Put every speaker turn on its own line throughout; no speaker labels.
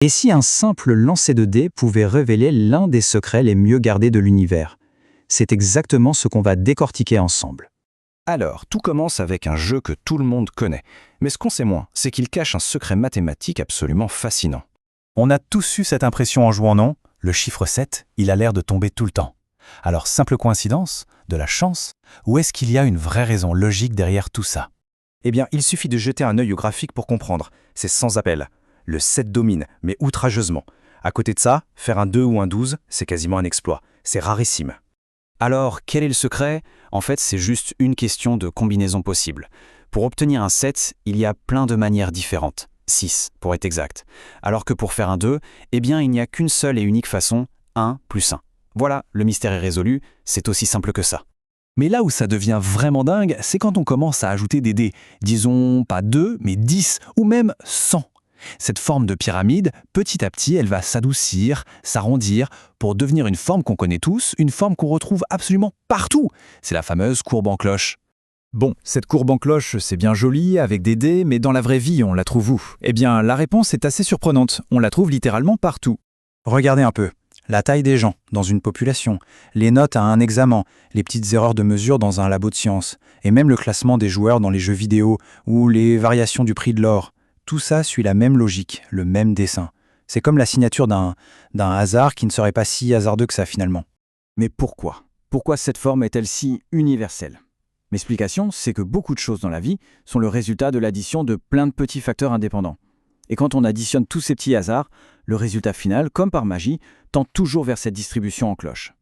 Et si un simple lancer de dés pouvait révéler l'un des secrets les mieux gardés de l'univers? C'est exactement ce qu'on va décortiquer ensemble.
Alors, tout commence avec un jeu que tout le monde connaît. Mais ce qu'on sait moins, c'est qu'il cache un secret mathématique absolument fascinant.
On a tous eu cette impression en jouant, non? Le chiffre 7, il a l'air de tomber tout le temps. Alors, simple coïncidence? De la chance? Ou est-ce qu'il y a une vraie raison logique derrière tout ça?
Eh bien, il suffit de jeter un œil au graphique pour comprendre. C'est sans appel. Le 7 domine, mais outrageusement. À côté de ça, faire un 2 ou un 12, c'est quasiment un exploit. C'est rarissime.
Alors, quel est le secret? En fait, c'est juste une question de combinaison possible. Pour obtenir un 7, il y a plein de manières différentes. 6, pour être exact. Alors que pour faire un 2, eh bien, il n'y a qu'une seule et unique façon, 1 plus 1. Voilà, le mystère est résolu, c'est aussi simple que ça.
Mais là où ça devient vraiment dingue, c'est quand on commence à ajouter des dés. Disons, pas 2, mais 10, ou même 100. Cette forme de pyramide, petit à petit, elle va s'adoucir, s'arrondir, pour devenir une forme qu'on connaît tous, une forme qu'on retrouve absolument partout. C'est la fameuse courbe en cloche.
Bon, cette courbe en cloche, c'est bien joli, avec des dés, mais dans la vraie vie, on la trouve où? Eh bien, la réponse est assez surprenante. On la trouve littéralement partout.
Regardez un peu. La taille des gens dans une population, les notes à un examen, les petites erreurs de mesure dans un labo de sciences, et même le classement des joueurs dans les jeux vidéo ou les variations du prix de l'or. Tout ça suit la même logique, le même dessin. C'est comme la signature d'un hasard qui ne serait pas si hasardeux que ça finalement.
Mais pourquoi? Pourquoi cette forme est-elle si universelle? L'explication, c'est que beaucoup de choses dans la vie sont le résultat de l'addition de plein de petits facteurs indépendants. Et quand on additionne tous ces petits hasards, le résultat final, comme par magie, tend toujours vers cette distribution en cloche.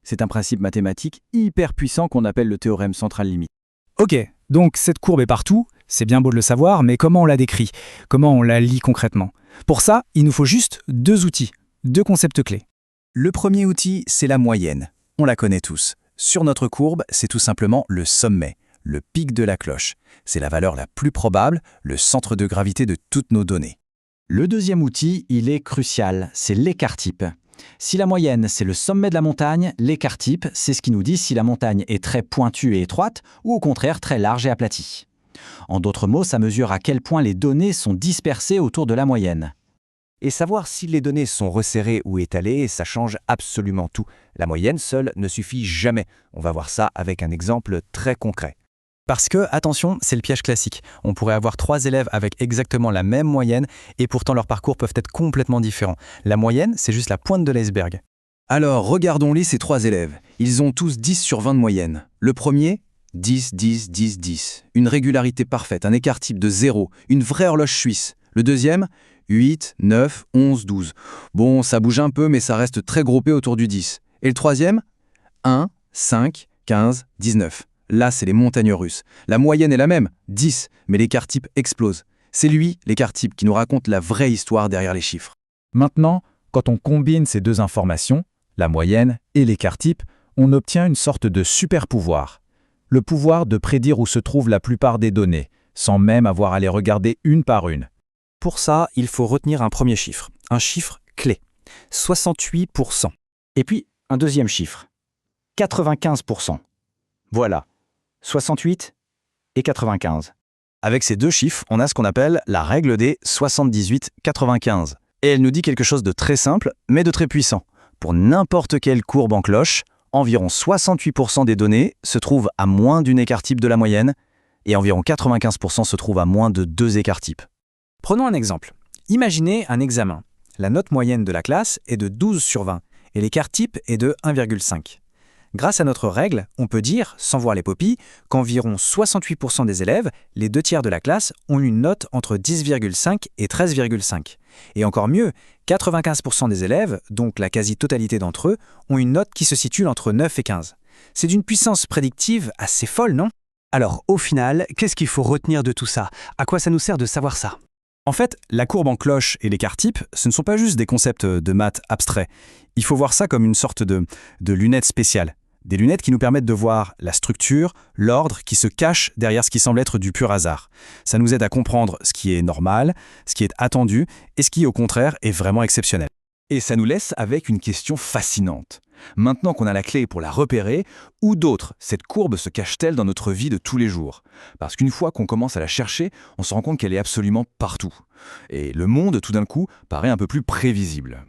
C'est un principe mathématique hyper puissant qu'on appelle le théorème central limite. Ok, donc cette courbe est partout, c'est bien beau de le savoir, mais comment on la décrit? Comment on la lit concrètement? Pour ça, il nous faut juste deux outils, deux concepts clés.
Le premier outil, c'est la moyenne. On la connaît tous. Sur notre courbe, c'est tout simplement le sommet, le pic de la cloche. C'est la valeur la plus probable, le centre de gravité de toutes nos données.
Le deuxième outil, il est crucial, c'est l'écart-type. Si la moyenne, c'est le sommet de la montagne, l'écart-type, c'est ce qui nous dit si la montagne est très pointue et étroite ou au contraire très large et aplatie. En d'autres mots, ça mesure à quel point les données sont dispersées autour de la moyenne.
Et savoir si les données sont resserrées ou étalées, ça change absolument tout. La moyenne seule ne suffit jamais. On va voir ça avec un exemple très concret.
Parce que, attention, c'est le piège classique. On pourrait avoir 3 élèves avec exactement la même moyenne et pourtant leurs parcours peuvent être complètement différents. La moyenne, c'est juste la pointe de l'iceberg.
Alors, regardons-les ces 3 élèves. Ils ont tous 10 sur 20 de moyenne. Le premier, 10, 10, 10, 10. Une régularité parfaite, un écart-type de 0, une vraie horloge suisse. Le deuxième, 8, 9, 11, 12. Bon, ça bouge un peu, mais ça reste très groupé autour du 10. Et le troisième, 1, 5, 15, 19. Là, c'est les montagnes russes. La moyenne est la même, 10, mais l'écart-type explose. C'est lui, l'écart-type, qui nous raconte la vraie histoire derrière les chiffres.
Maintenant, quand on combine ces deux informations, la moyenne et l'écart-type, on obtient une sorte de super-pouvoir. Le pouvoir de prédire où se trouve la plupart des données, sans même avoir à les regarder une par une.
Pour ça, il faut retenir un premier chiffre, un chiffre clé, 68%.
Et puis, un deuxième chiffre, 95%. Voilà, 68 et 95.
Avec ces deux chiffres, on a ce qu'on appelle la règle des 78-95. Et elle nous dit quelque chose de très simple, mais de très puissant. Pour n'importe quelle courbe en cloche, environ 68% des données se trouvent à moins d'une écart-type de la moyenne, et environ 95% se trouvent à moins de 2 écart-types.
Prenons un exemple. Imaginez un examen. La note moyenne de la classe est de 12 sur 20, et l'écart-type est de 1,5. Grâce à notre règle, on peut dire, sans voir les copies, qu'environ 68% des élèves, les 2 tiers de la classe, ont une note entre 10,5 et 13,5. Et encore mieux, 95% des élèves, donc la quasi-totalité d'entre eux, ont une note qui se situe entre 9 et 15. C'est d'une puissance prédictive assez folle, non?
Alors, au final, qu'est-ce qu'il faut retenir de tout ça? À quoi ça nous sert de savoir ça?
En fait, la courbe en cloche et l'écart-type, ce ne sont pas juste des concepts de maths abstraits. Il faut voir ça comme une sorte de lunettes spéciales. Des lunettes qui nous permettent de voir la structure, l'ordre qui se cache derrière ce qui semble être du pur hasard. Ça nous aide à comprendre ce qui est normal, ce qui est attendu et ce qui, au contraire, est vraiment exceptionnel. Et ça nous laisse avec une question fascinante. Maintenant qu'on a la clé pour la repérer, où d'autre cette courbe se cache-t-elle dans notre vie de tous les jours? Parce qu'une fois qu'on commence à la chercher, on se rend compte qu'elle est absolument partout. Et le monde, tout d'un coup, paraît un peu plus prévisible.